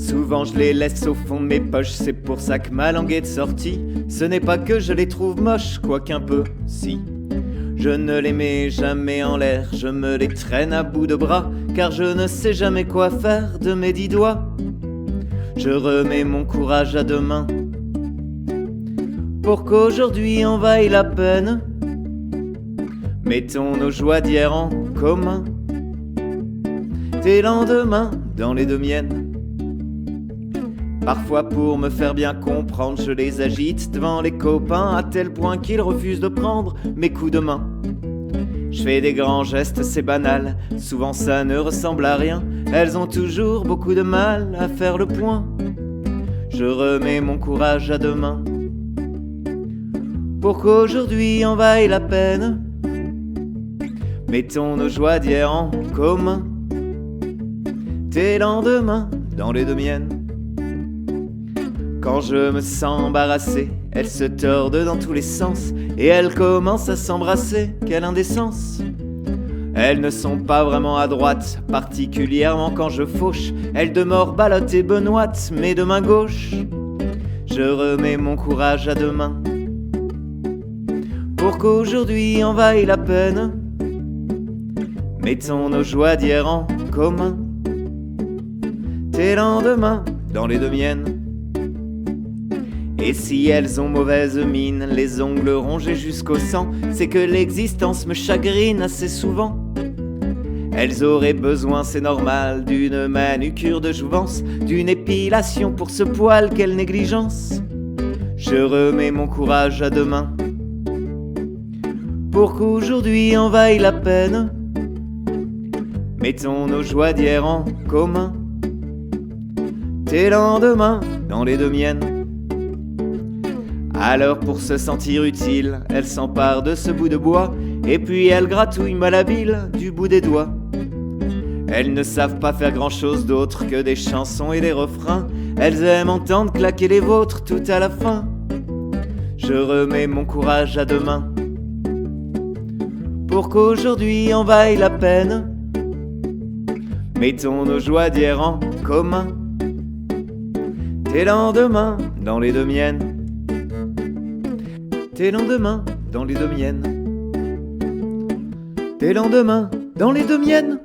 Souvent je les laisse au fond de mes poches, c'est pour ça que ma langue est de sortie. Ce n'est pas que je les trouve moches, quoiqu'un peu, si. Je ne les mets jamais en l'air, je me les traîne à bout de bras, car je ne sais jamais quoi faire de mes 10 doigts. Je remets mon courage à demain, pour qu'aujourd'hui en vaille la peine. Mettons nos joies d'hier en commun, tes lendemains dans les deux miennes. Parfois pour me faire bien comprendre, je les agite devant les copains, à tel point qu'ils refusent de prendre mes coups de main. Je fais des grands gestes, c'est banal, souvent ça ne ressemble à rien. Elles ont toujours beaucoup de mal à faire le point. Je remets mon courage à demain, pour qu'aujourd'hui en vaille la peine. Mettons nos joies d'hier en commun, tes lendemains dans les deux miennes. Quand je me sens embarrassé, elles se tordent dans tous les sens, et elles commencent à s'embrasser, quelle indécence. Elles ne sont pas vraiment à droite, particulièrement quand je fauche. Elles demeurent ballottes et benoîtes, mais de main gauche. Je remets mon courage à demain, pour qu'aujourd'hui en vaille la peine. Mettons nos joies d'hier en commun, tes lendemains dans les deux miennes. Et si elles ont mauvaise mine, les ongles rongés jusqu'au sang, c'est que l'existence me chagrine assez souvent. Elles auraient besoin, c'est normal, d'une manucure de jouvence, d'une épilation pour ce poil, quelle négligence. Je remets mon courage à demain, pour qu'aujourd'hui en vaille la peine. Mettons nos joies d'hier en commun, tes lendemains dans les deux miennes. Alors pour se sentir utile, elle s'empare de ce bout de bois, et puis elle gratouille malhabile du bout des doigts. Elles ne savent pas faire grand chose d'autre que des chansons et des refrains. Elles aiment entendre claquer les vôtres tout à la fin. Je remets mon courage à demain, pour qu'aujourd'hui en vaille la peine. Mettons nos joies d'hier en commun, tes lendemains dans les deux miennes. Tes lendemains dans les deux miennes. Tes lendemains dans les deux miennes.